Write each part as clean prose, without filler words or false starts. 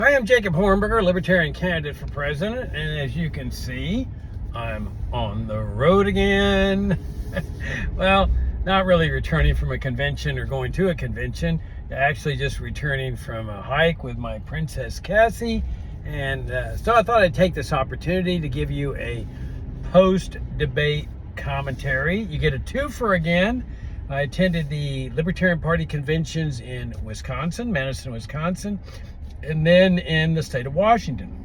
I am Jacob Hornberger, Libertarian candidate for president, and as you can see, I'm on the road again. Well, not really returning from a convention or going to a convention, actually just returning from a hike with my Princess Cassie, and so I thought I'd take this opportunity to give you a post-debate commentary. You get a twofer again. I attended the Libertarian Party conventions in Wisconsin, Madison, Wisconsin, and then in the state of Washington.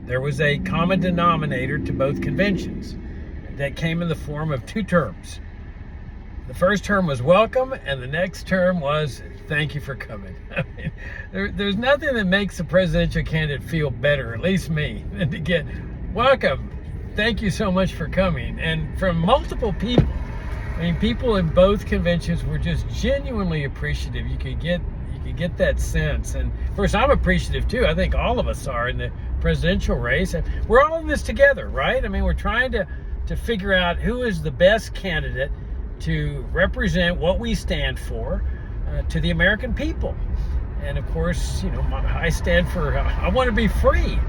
There was a common denominator to both conventions that came in the form of two terms. The first term was welcome, and the next term was thank you for coming. I mean, there's nothing that makes a presidential candidate feel better, at least me, than to get welcome, thank you so much for coming. And from multiple people. I mean, people in both conventions were just genuinely appreciative. You could get that sense. And of course, I'm appreciative too. I think all of us are in the presidential race. We're all in this together, right? I mean, we're trying to figure out who is the best candidate to represent what we stand for to the American people. And of course, I stand for, I want to be free.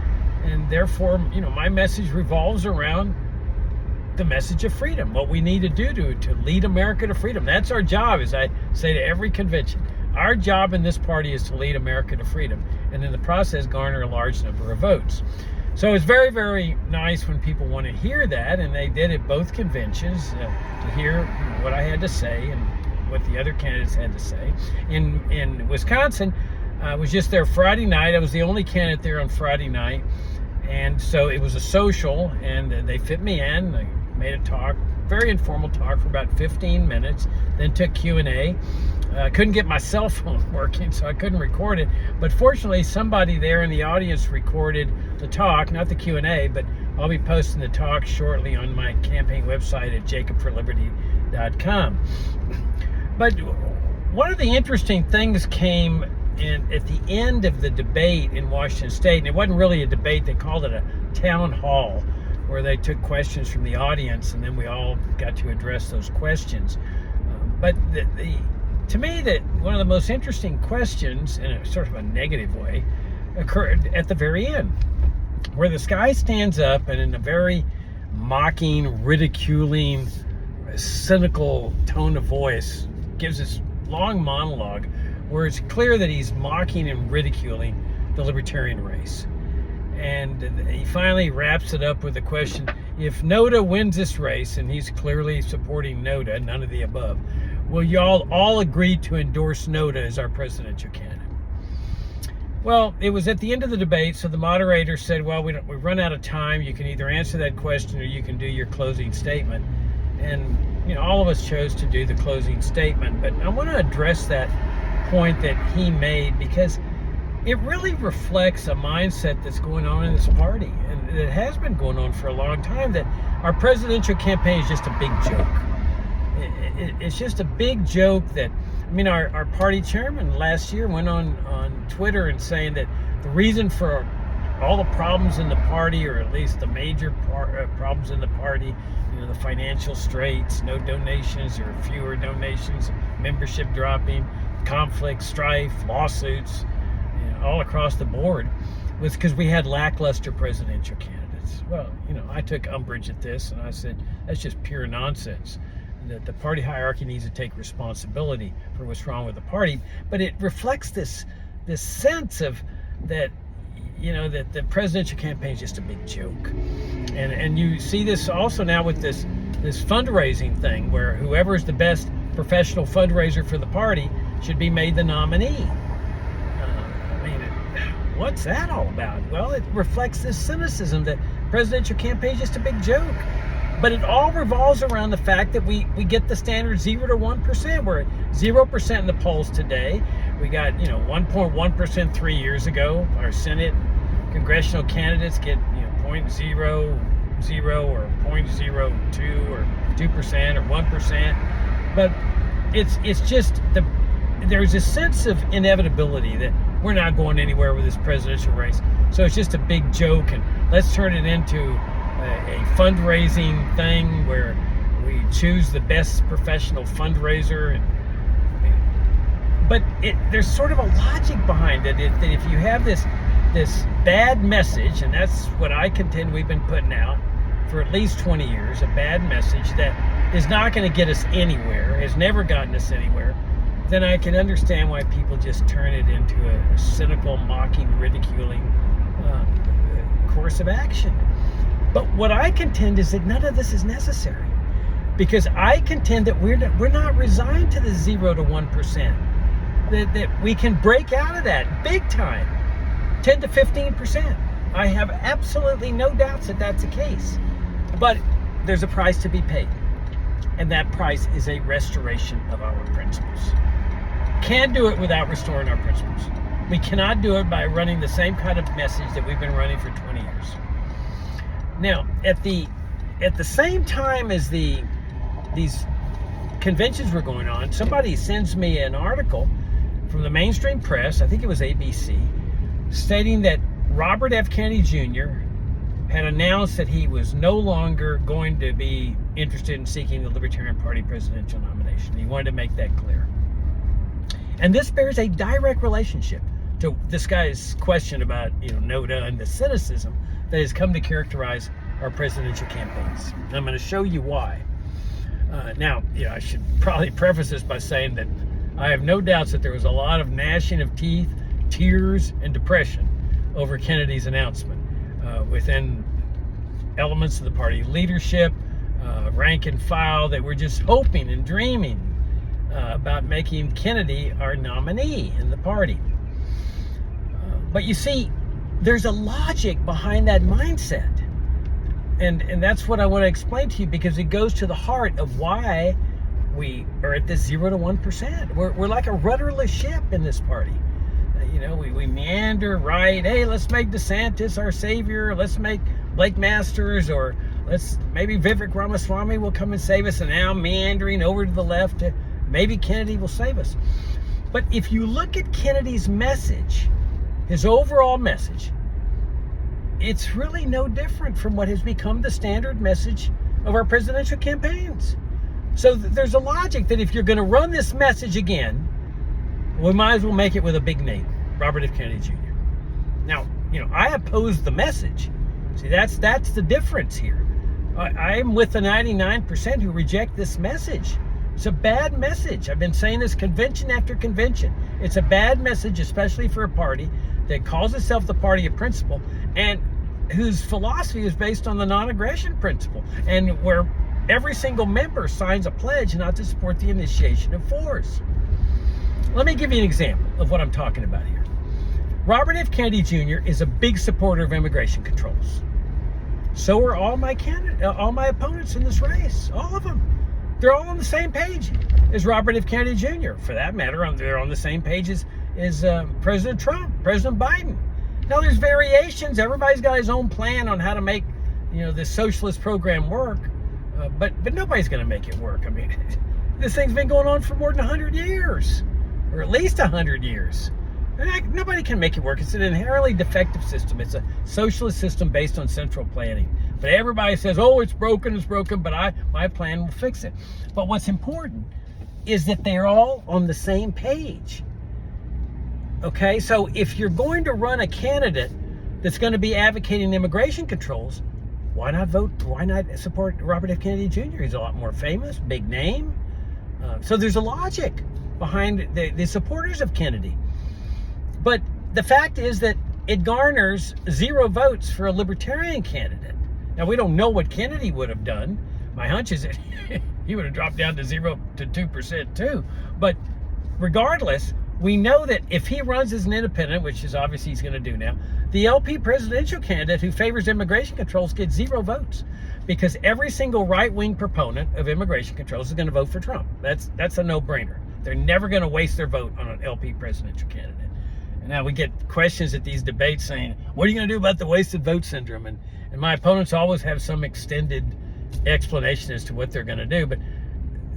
And therefore, my message revolves around the message of freedom, what we need to do to lead America to freedom. That's our job, as I say to every convention. Our job in this party is to lead America to freedom, and in the process garner a large number of votes. So it's very, very nice when people want to hear that, and they did at both conventions to hear what I had to say and what the other candidates had to say. In Wisconsin, I was just there Friday night. I was the only candidate there on Friday night, and so it was a social, and they fit me in. I made a talk, very informal talk for about 15 minutes, then took Q&A. I couldn't get my cell phone working, so I couldn't record it. But fortunately, somebody there in the audience recorded the talk, not the Q&A, but I'll be posting the talk shortly on my campaign website at jacobforliberty.com. But one of the interesting things came in at the end of the debate in Washington State, and it wasn't really a debate, they called it a town hall, where they took questions from the audience, and then we all got to address those questions. But to me, that one of the most interesting questions, in a sort of a negative way, occurred at the very end, where this guy stands up and in a very mocking, ridiculing, cynical tone of voice gives this long monologue where it's clear that he's mocking and ridiculing the libertarian race. And he finally wraps it up with the question, if NODA wins this race, and he's clearly supporting NODA, none of the above, will y'all all agree to endorse NODA as our presidential candidate? Well, it was at the end of the debate, so the moderator said, well, we've run out of time. You can either answer that question or you can do your closing statement. And, all of us chose to do the closing statement. But I want to address that point that he made, because it really reflects a mindset that's going on in this party, and it has been going on for a long time, that our presidential campaign is just a big joke. It's just a big joke that, our party chairman last year went on Twitter and saying that the reason for all the problems in the party, or at least the major problems in the party, the financial straits, no donations or fewer donations, membership dropping, conflict, strife, lawsuits, all across the board, was because we had lackluster presidential candidates. Well, I took umbrage at this, and I said, that's just pure nonsense. That the party hierarchy needs to take responsibility for what's wrong with the party. But it reflects this sense of that, that the presidential campaign is just a big joke. And you see this also now with this fundraising thing, where whoever is the best professional fundraiser for the party should be made the nominee. What's that all about? Well, it reflects this cynicism that presidential campaign is just a big joke. But it all revolves around the fact that we get the standard 0 to 1%. We're at 0% in the polls today. We got 1.1% 3 years ago. Our Senate congressional candidates get 0.00 or 0.02 or 2% or 1%. But it's just there's a sense of inevitability that we're not going anywhere with this presidential race. So it's just a big joke, and let's turn it into a fundraising thing where we choose the best professional fundraiser. But there's sort of a logic behind it, that if you have this bad message, and that's what I contend we've been putting out for at least 20 years, a bad message that is not going to get us anywhere, has never gotten us anywhere, then I can understand why people just turn it into a cynical, mocking, ridiculing course of action. But what I contend is that none of this is necessary, because I contend that we're not resigned to the 0 to 1%. That we can break out of that big time, 10 to 15%. I have absolutely no doubts that that's the case. But there's a price to be paid, and that price is a restoration of our principles. Can't do it without restoring our principles. We cannot do it by running the same kind of message that we've been running for 20 years. Now, at the same time as these conventions were going on, somebody sends me an article from the mainstream press, I think it was ABC, stating that Robert F. Kennedy Jr. had announced that he was no longer going to be interested in seeking the Libertarian Party presidential nomination. He wanted to make that clear. And this bears a direct relationship to this guy's question about, NODA and the cynicism that has come to characterize our presidential campaigns. And I'm going to show you why. Now, I should probably preface this by saying that I have no doubts that there was a lot of gnashing of teeth, tears, and depression over Kennedy's announcement within elements of the party leadership, rank and file, that were just hoping and dreaming about making Kennedy our nominee in the party. But you see, there's a logic behind that mindset. And that's what I want to explain to you, because it goes to the heart of why we are at this 0 to 1%. We're like a rudderless ship in this party. We meander right. Hey, let's make DeSantis our savior. Let's make Blake Masters, or maybe Vivek Ramaswamy will come and save us. And now meandering over to the left, maybe Kennedy will save us. But if you look at Kennedy's message, his overall message, it's really no different from what has become the standard message of our presidential campaigns. So there's a logic that if you're going to run this message again, we might as well make it with a big name, Robert F. Kennedy Jr. Now, I oppose the message. See, that's the difference here. I'm with the 99% who reject this message. It's a bad message. I've been saying this convention after convention. It's a bad message, especially for a party that calls itself the party of principle, and whose philosophy is based on the non-aggression principle, and where every single member signs a pledge not to support the initiation of force. Let me give you an example of what I'm talking about here. Robert F. Kennedy Jr. is a big supporter of immigration controls. So are all my opponents in this race, all of them. They're all on the same page as Robert F. Kennedy Jr. For that matter, they're on the same page as President Trump, President Biden. Now, there's variations. Everybody's got his own plan on how to make, this socialist program work. But nobody's going to make it work. I mean, this thing's been going on for more than 100 years, or at least 100 years. And nobody can make it work. It's an inherently defective system. It's a socialist system based on central planning. But everybody says, oh, it's broken, but my plan will fix it. But what's important is that they're all on the same page. Okay, so if you're going to run a candidate that's going to be advocating immigration controls, why not support Robert F. Kennedy Jr.? He's a lot more famous, big name. So there's a logic behind the supporters of Kennedy. But the fact is that it garners 0 votes for a libertarian candidate. Now, we don't know what Kennedy would have done. My hunch is that he would have dropped down to 0 to 2% too. But regardless, we know that if he runs as an independent, which is obviously he's going to do now, the LP presidential candidate who favors immigration controls gets 0 votes, because every single right-wing proponent of immigration controls is going to vote for Trump. That's a no-brainer. They're never going to waste their vote on an LP presidential candidate. And now we get questions at these debates saying, what are you going to do about the wasted vote syndrome? And my opponents always have some extended explanation as to what they're going to do. But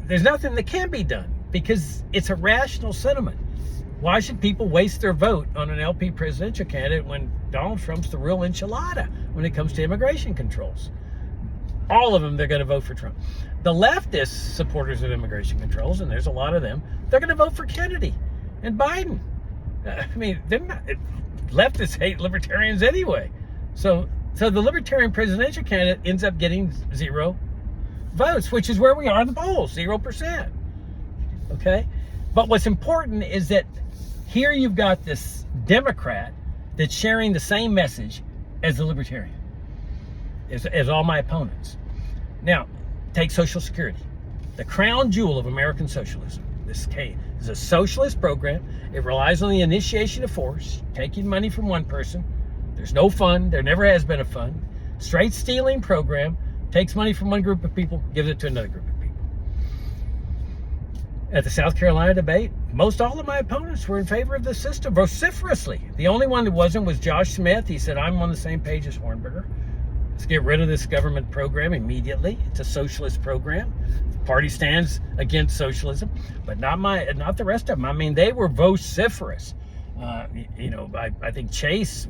there's nothing that can be done, because it's a rational sentiment. Why should people waste their vote on an LP presidential candidate when Donald Trump's the real enchilada when it comes to immigration controls? All of them, they're going to vote for Trump. The leftist supporters of immigration controls, and there's a lot of them, they're going to vote for Kennedy. and Biden. I mean, they're not, leftists hate libertarians anyway. So the libertarian presidential candidate ends up getting 0 votes, which is where we are in the polls, 0%. Okay? But what's important is that here you've got this Democrat that's sharing the same message as the libertarian, as all my opponents. Now, take Social Security, the crown jewel of American socialism. This is a socialist program. It relies on the initiation of force, taking money from one person. There's no fund. There never has been a fund. Straight stealing program, takes money from one group of people, gives it to another group of people. At the South Carolina debate, most all of my opponents were in favor of this system vociferously. The only one that wasn't was Josh Smith. He said, I'm on the same page as Hornberger. Let's get rid of this government program immediately. It's a socialist program. The party stands against socialism, but not the rest of them. I mean, they were vociferous. I think Chase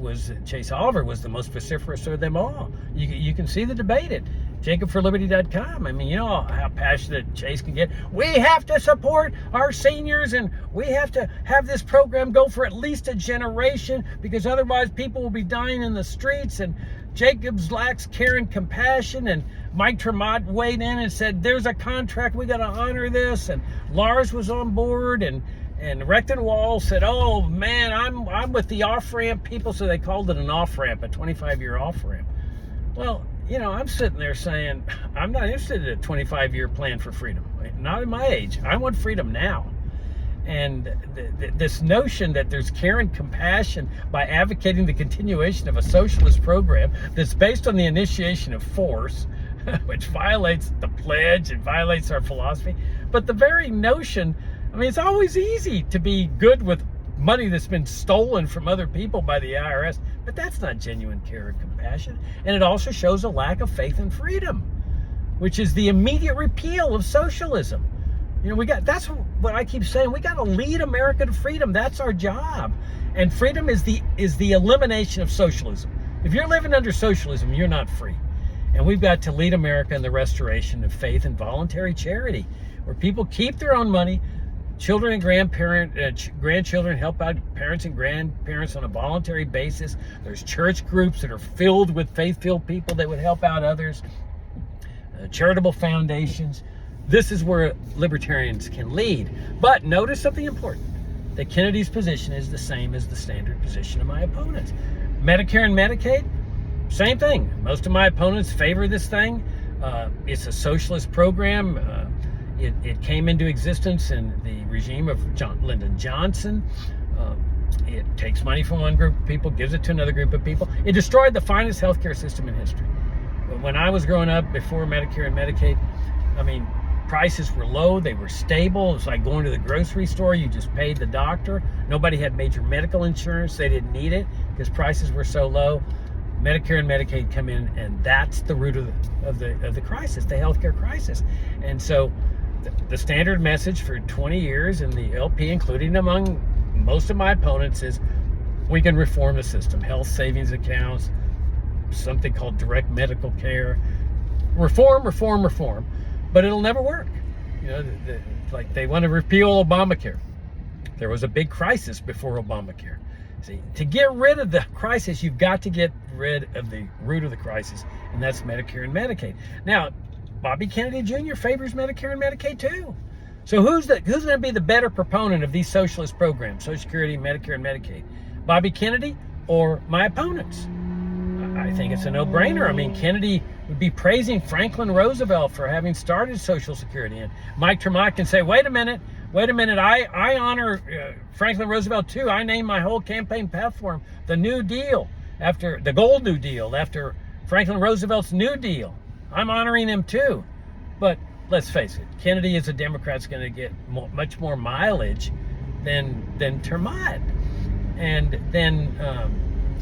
Oliver was the most vociferous of them all. You can see the debate at JacobForLiberty.com. I mean, you know how passionate Chase can get. We have to support our seniors, and we have to have this program go for at least a generation, because otherwise people will be dying in the streets. And Jacobs lacks care and compassion, and Mike Tremont weighed in and said, there's a contract, we got to honor this. And Lars was on board, and Rechtenwald said, oh man, I'm with the off-ramp people. So they called it an off-ramp, a 25-year off-ramp. Well, you know, I'm sitting there saying, I'm not interested in a 25-year plan for freedom. Not at my age. I want freedom now. And this notion that there's care and compassion by advocating the continuation of a socialist program that's based on the initiation of force, which violates the pledge and violates our philosophy. But the very notion, I mean, it's always easy to be good with money that's been stolen from other people by the IRS, but that's not genuine care and compassion. And it also shows a lack of faith in freedom, which is the immediate repeal of socialism. You know, that's what I keep saying. We got to lead America to freedom. That's our job. And freedom is the elimination of socialism. If you're living under socialism, you're not free. And we've got to lead America in the restoration of faith and voluntary charity, where people keep their own money. Children and grandchildren help out parents and grandparents on a voluntary basis. There's church groups that are filled with faith-filled people that would help out others. Charitable foundations. This is where libertarians can lead. But notice something important. That Kennedy's position is the same as the standard position of my opponents. Medicare and Medicaid, same thing. Most of my opponents favor this thing. It's a socialist program. It came into existence in the regime of Lyndon Johnson. It takes money from one group of people, gives it to another group of people. It destroyed the finest healthcare system in history. When I was growing up, before Medicare and Medicaid, I mean, prices were low, they were stable. It was like going to the grocery store. You just paid the doctor. Nobody had major medical insurance. They didn't need it because prices were so low. Medicare and Medicaid come in, and that's the root of the crisis, the healthcare crisis. And so the standard message for 20 years in the LP, including among most of my opponents, is we can reform the system. Health savings accounts, something called direct medical care. Reform. But it'll never work. You know, like they want to repeal Obamacare. There was a big crisis before Obamacare. See, to get rid of the crisis, you've got to get rid of the root of the crisis, and that's Medicare and Medicaid. Now, Bobby Kennedy Jr. favors Medicare and Medicaid too. So who's going to be the better proponent of these socialist programs, Social Security, Medicare, and Medicaid? Bobby Kennedy or my opponents? I think it's a no-brainer. I mean, Kennedy would be praising Franklin Roosevelt for having started Social Security, and Mike Tremont can say, wait a minute, I honor Franklin Roosevelt too. I named my whole campaign platform the New Deal, after the Gold New Deal, after Franklin Roosevelt's New Deal. I'm honoring him too. But let's face it, Kennedy as a Democrat's going to get much more mileage than Tremont. And then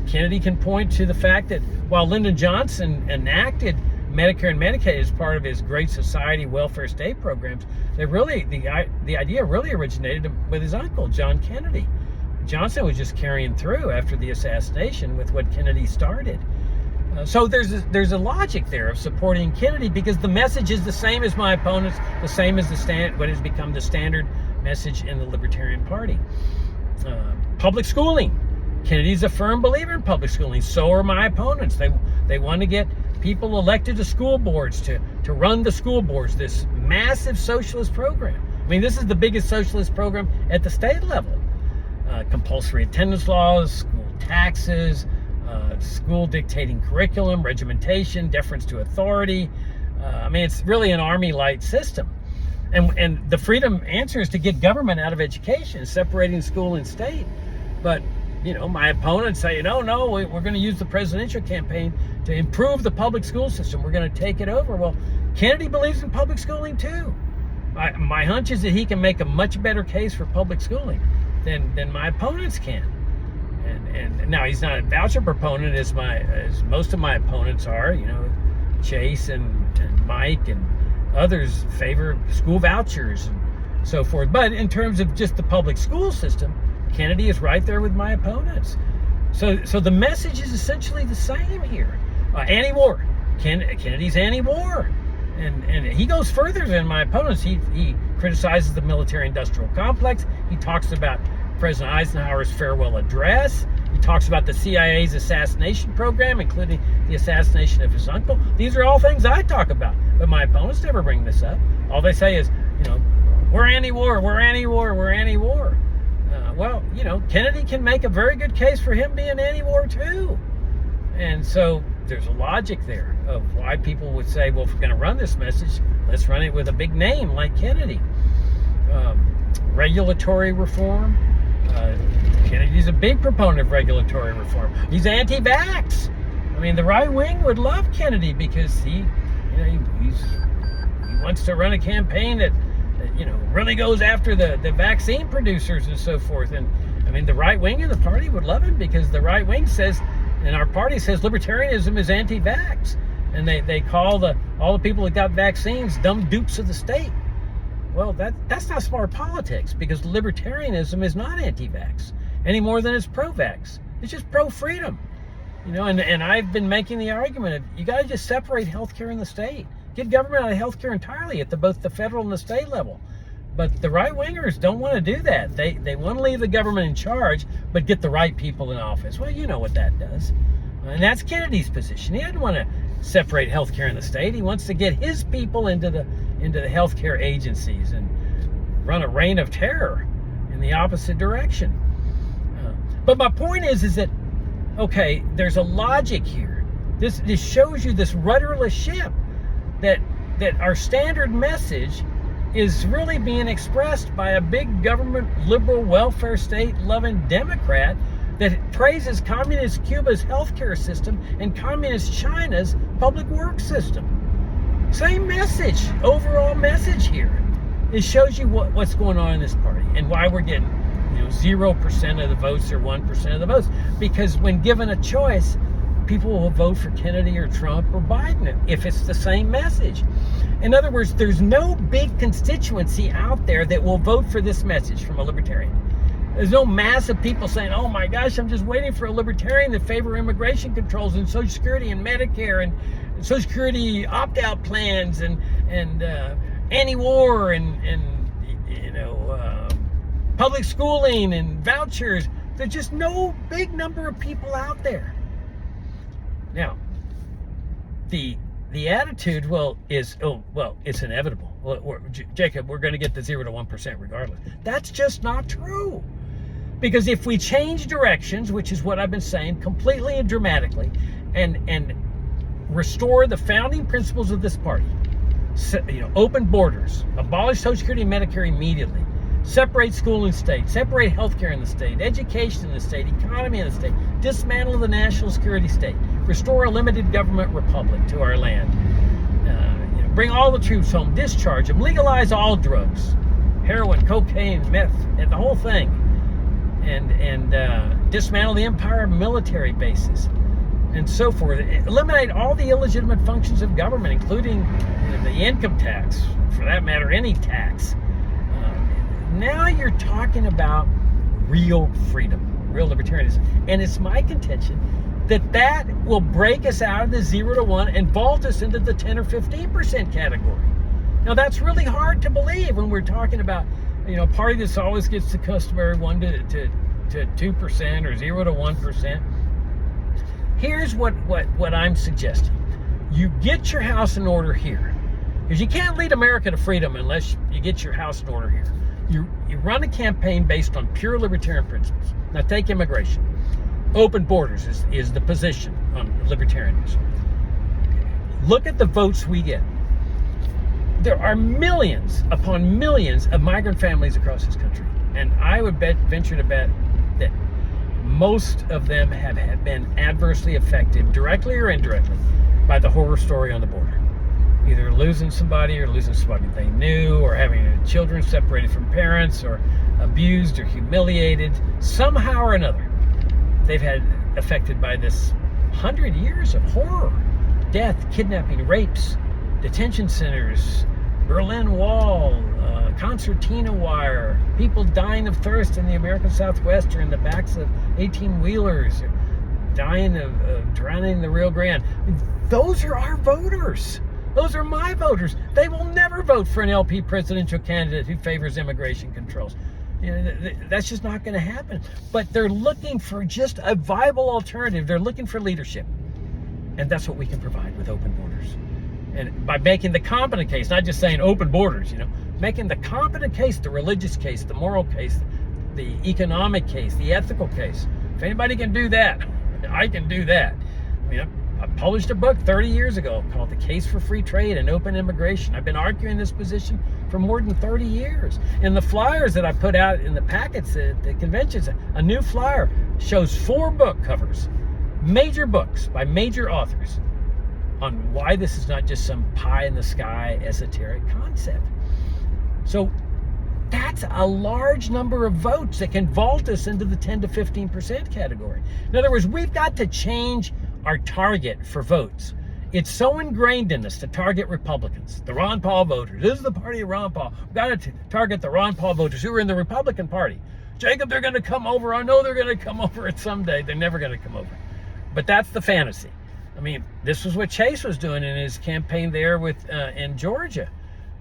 Kennedy can point to the fact that while Lyndon Johnson enacted Medicare and Medicaid as part of his Great Society welfare state programs, they really the idea really originated with his uncle, John Kennedy. Johnson was just carrying through after the assassination with what Kennedy started. So there's a logic there of supporting Kennedy, because the message is the same as my opponents, the same as what has become the standard message in the Libertarian Party. Public schooling. Kennedy's a firm believer in public schooling. So are my opponents. They want to get people elected to school boards to run the school boards, this massive socialist program. I mean, this is the biggest socialist program at the state level. Compulsory attendance laws, school taxes, school dictating curriculum, regimentation, deference to authority. I mean, it's really an army light system. And the freedom answer is to get government out of education, separating school and state. But, you know, my opponents say, no, we're going to use the presidential campaign to improve the public school system. We're going to take it over. Well, Kennedy believes in public schooling too. My hunch is that he can make a much better case for public schooling than my opponents can. And now he's not a voucher proponent as most of my opponents are. You know, Chase and Mike and others favor school vouchers and so forth. But in terms of just the public school system, Kennedy is right there with my opponents. So the message is essentially the same here. Anti-war. Kennedy's anti-war. And he goes further than my opponents. He criticizes the military-industrial complex. He talks about President Eisenhower's farewell address. He talks about the CIA's assassination program, including the assassination of his uncle. These are all things I talk about, but my opponents never bring this up. All they say is, you know, we're anti-war, we're anti-war, we're anti-war. Well, you know, Kennedy can make a very good case for him being anti-war too. And so there's a logic there of why people would say, well, if we're going to run this message, let's run it with a big name like Kennedy. Regulatory reform. Kennedy's a big proponent of regulatory reform. He's anti-vax. I mean, the right wing would love Kennedy because he wants to run a campaign that really goes after the vaccine producers and so forth. And I mean, the right wing of the party would love him because the right wing says, and our party says, libertarianism is anti-vax, and they call all the people that got vaccines dumb dupes of the state. Well, that's not smart politics, because libertarianism is not anti-vax any more than it's pro-vax. It's just pro-freedom. You know, and I've been making the argument of you got to just separate healthcare and the state. Get government out of healthcare entirely at both the federal and the state level. But the right-wingers don't want to do that. They want to leave the government in charge, but get the right people in office. Well, you know what that does. And that's Kennedy's position. He doesn't want to separate healthcare and the state. He wants to get his people into the healthcare agencies and run a reign of terror in the opposite direction. But my point is that, okay, there's a logic here. This shows you this rudderless ship that our standard message is really being expressed by a big government, liberal, welfare state loving Democrat that praises communist Cuba's healthcare system and communist China's public works system. Same message, overall message here. It shows you what's going on in this party and why we're getting 0% of the votes or 1% of the votes. Because when given a choice, people will vote for Kennedy or Trump or Biden if it's the same message. In other words, there's no big constituency out there that will vote for this message from a libertarian. There's no mass of people saying, oh my gosh, I'm just waiting for a libertarian that favor immigration controls and Social Security and Medicare and Social Security opt-out plans and anti-war and public schooling and vouchers. There's just no big number of people out there. Now, the attitude, it's inevitable. Jacob, we're going to get the 0 to 1% regardless. That's just not true. Because if we change directions, which is what I've been saying, completely and dramatically, and restore the founding principles of this party, open borders, abolish Social Security and Medicare immediately, separate school and state, separate healthcare in the state, education in the state, economy in the state, dismantle the national security state, restore a limited government republic to our land, bring all the troops home, discharge them, legalize all drugs, heroin, cocaine, meth, and the whole thing, and dismantle the empire of military bases, and so forth. Eliminate all the illegitimate functions of government, including the income tax, for that matter, any tax. Now you're talking about real freedom, real libertarianism. And it's my contention that will break us out of the 0 to 1 and vault us into the 10 or 15% category. Now that's really hard to believe when we're talking about You know, a party that always gets the customary 1 to 2% or 0 to 1%. Here's what I'm suggesting. You get your house in order here. Because you can't lead America to freedom unless you get your house in order here. You run a campaign based on pure libertarian principles. Now take immigration. Open borders is the position on libertarianism. Look at the votes we get. There are millions upon millions of migrant families across this country. And I would venture to bet that most of them have been adversely affected, directly or indirectly, by the horror story on the border. Either losing somebody or losing somebody they knew, or having children separated from parents, or abused or humiliated, somehow or another. They've had affected by this 100 years of horror, death, kidnapping, rapes, detention centers, Berlin Wall, concertina wire, people dying of thirst in the American Southwest or in the backs of 18-wheelers, dying of drowning in the Rio Grande. Those are our voters. Those are my voters. They will never vote for an LP presidential candidate who favors immigration controls. You know, that's just not going to happen. But they're looking for just a viable alternative. They're looking for leadership. And that's what we can provide with open borders. And by making the competent case, not just saying open borders, you know, making the competent case, the religious case, the moral case, the economic case, the ethical case. If anybody can do that, I can do that. I mean, I published a book 30 years ago called The Case for Free Trade and Open Immigration. I've been arguing this position for more than 30 years. In the flyers that I put out in the packets at the conventions, a new flyer shows 4 book covers, major books by major authors, on why this is not just some pie-in-the-sky esoteric concept. So that's a large number of votes that can vault us into the 10 to 15% category. In other words, we've got to change our target for votes. It's so ingrained in us to target Republicans, the Ron Paul voters. This is the party of Ron Paul. We've got to target the Ron Paul voters who are in the Republican Party. Jacob, they're going to come over. I know they're going to come over at someday. They're never going to come over. But that's the fantasy. I mean, this was what Chase was doing in his campaign there in Georgia.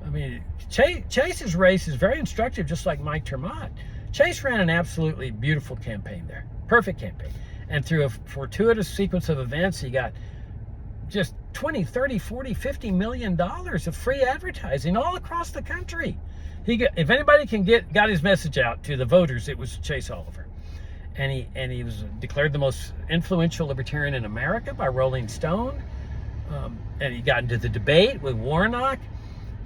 I mean, Chase's race is very instructive, just like Mike Termott. Chase ran an absolutely beautiful campaign there. Perfect campaign. And through a fortuitous sequence of events, he got just 20, 30, 40, 50 million dollars of free advertising all across the country. If anybody got his message out to the voters, it was Chase Oliver. And he was declared the most influential libertarian in America by Rolling Stone. And he got into the debate with Warnock.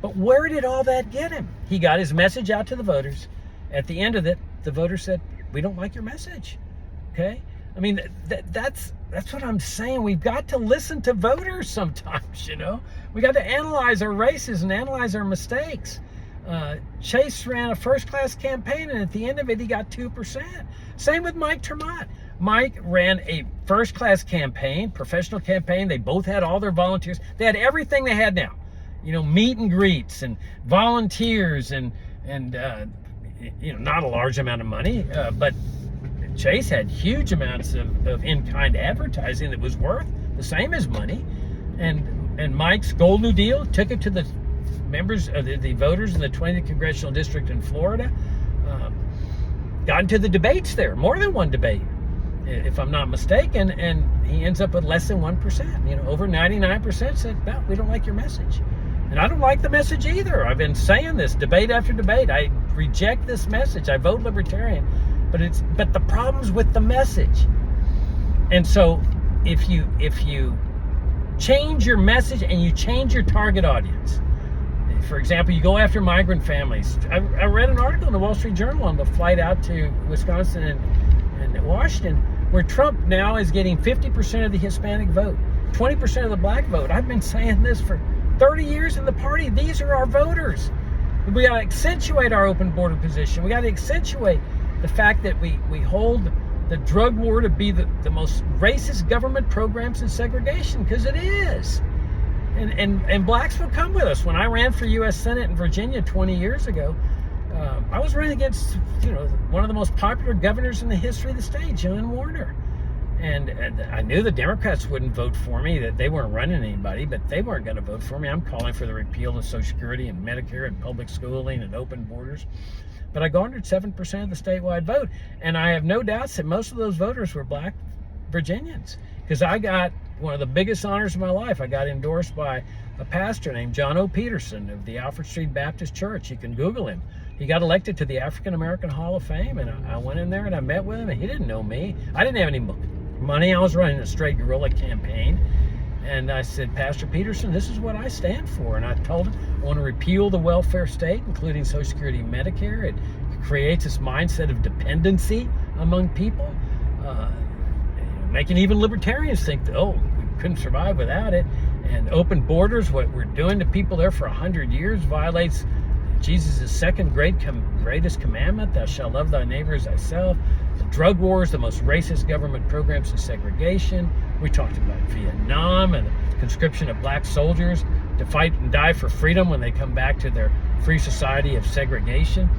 But where did all that get him? He got his message out to the voters. At the end of it, the voters said, "We don't like your message." Okay? I mean, that's what I'm saying. We've got to listen to voters sometimes, you know. We got to analyze our races and analyze our mistakes. Chase ran a first-class campaign, and at the end of it, he got 2%. Same with Mike Termott. Mike ran a first-class campaign, professional campaign. They both had all their volunteers. They had everything they had now. You know, meet and greets and volunteers and you know, not a large amount of money, but Chase had huge amounts of in-kind advertising that was worth the same as money. And Mike's Gold New Deal took it to the members of the voters in the 20th Congressional District in Florida. Got into the debates there, more than one debate, if I'm not mistaken, and he ends up with less than 1%. You know, over 99% said, "No, we don't like your message." And I don't like the message either. I've been saying this debate after debate. I reject this message. I vote libertarian, but the problem's with the message. And so if you change your message and you change your target audience, for example, you go after migrant families. I read an article in the Wall Street Journal on the flight out to Wisconsin and Washington, where Trump now is getting 50% of the Hispanic vote, 20% of the black vote. I've been saying this for 30 years in the party. These are our voters. We got to accentuate our open border position. We got to accentuate the fact that we hold the drug war to be the most racist government program since segregation, because it is. And blacks will come with us. When I ran for U.S. Senate in Virginia 20 years ago, I was running against, you know, one of the most popular governors in the history of the state, John Warner. And I knew the Democrats wouldn't vote for me, that they weren't running anybody, but they weren't going to vote for me. I'm calling for the repeal of Social Security and Medicare and public schooling and open borders. but I garnered 7% of the statewide vote. And I have no doubts that most of those voters were black Virginians, because I got one of the biggest honors of my life. I got endorsed by a pastor named John O. Peterson of the Alfred Street Baptist Church. You can Google him. He got elected to the African American Hall of Fame, and I went in there and I met with him, and he didn't know me. I didn't have any money. I was running a straight guerrilla campaign. And I said, Pastor Peterson, this is what I stand for. And I told him, I want to repeal the welfare state, including Social Security and Medicare. It creates this mindset of dependency among people, making even libertarians think that, oh, we couldn't survive without it. And open borders, what we're doing to people there for 100 years, violates Jesus' second greatest commandment, thou shalt love thy neighbor as thyself. The drug wars, the most racist government programs of segregation. We talked about Vietnam and the conscription of black soldiers to fight and die for freedom when they come back to their free society of segregation.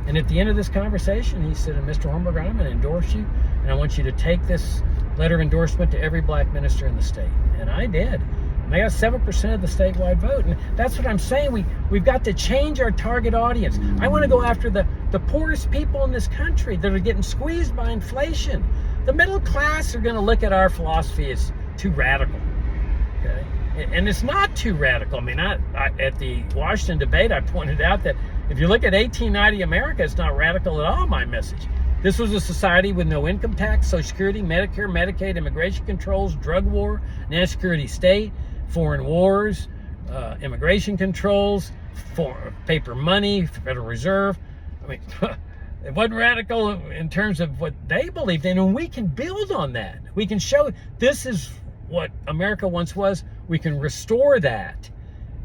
And at the end of this conversation, he said, Mr. Hornberger, I'm going to endorse you, and I want you to take this letter of endorsement to every black minister in the state. And I did. And I got 7% of the statewide vote. And that's what I'm saying. We've got to change our target audience. I want to go after the poorest people in this country that are getting squeezed by inflation. The middle class are going to look at our philosophy as too radical. Okay? And it's not too radical. I mean, at the Washington debate, I pointed out that if you look at 1890 America, it's not radical at all, my message. This was a society with no income tax, Social Security, Medicare, Medicaid, immigration controls, drug war, national security state, foreign wars, immigration controls, paper money, Federal Reserve. I mean, it wasn't radical in terms of what they believed in, and we can build on that. We can show this is what America once was. We can restore that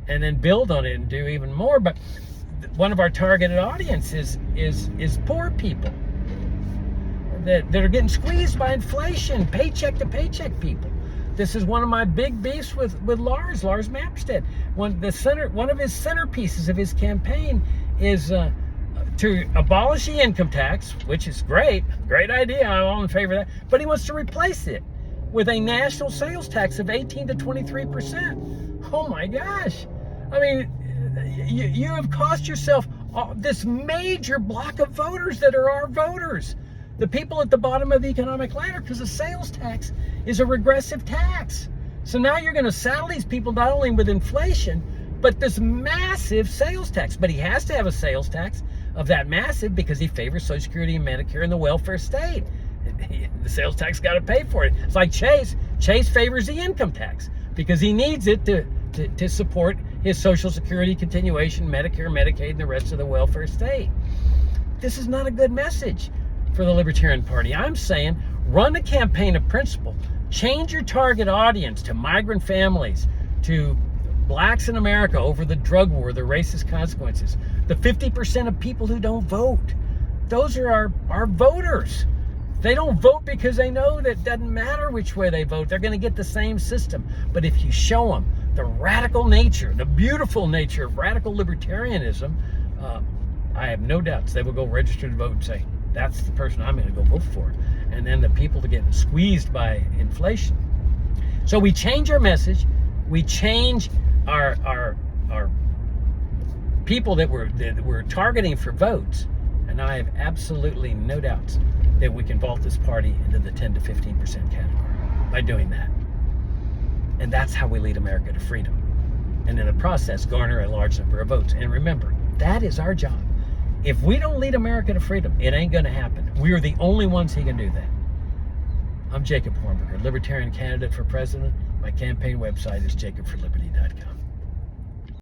and then build on it and do even more. But one of our targeted audiences is poor people that are getting squeezed by inflation, paycheck to paycheck people. This is one of my big beefs with Lars Mapstead. One of his centerpieces of his campaign is to abolish the income tax, which is great idea. I'm all in favor of that. But he wants to replace it with a national sales tax of 18 to 23%. Oh my gosh! I mean, you have cost yourself this major block of voters that are our voters. The people at the bottom of the economic ladder, because the sales tax is a regressive tax. So now you're going to saddle these people not only with inflation, but this massive sales tax. But he has to have a sales tax of that massive because he favors Social Security and Medicare and the welfare state. The sales tax got to pay for it. It's like Chase. Chase favors the income tax because he needs it to support his Social Security continuation, Medicare, Medicaid, and the rest of the welfare state. This is not a good message for the Libertarian Party. I'm saying run a campaign of principle. Change your target audience to migrant families, to blacks in America over the drug war, the racist consequences, the 50% of people who don't vote. Those are our voters. They don't vote because they know that it doesn't matter which way they vote. They're going to get the same system. But if you show them the radical nature, the beautiful nature of radical libertarianism, I have no doubts they will go register to vote and say, that's the person I'm going to go vote for. And then the people that get squeezed by inflation. So we change our message. We change our people that we're targeting for votes. And I have absolutely no doubts that we can vault this party into the 10 to 15% category by doing that. And that's how we lead America to freedom. And in the process, garner a large number of votes. And remember, that is our job. If we don't lead America to freedom, it ain't going to happen. We are the only ones who can do that. I'm Jacob Hornberger, Libertarian candidate for president. My campaign website is jacobforliberty.com.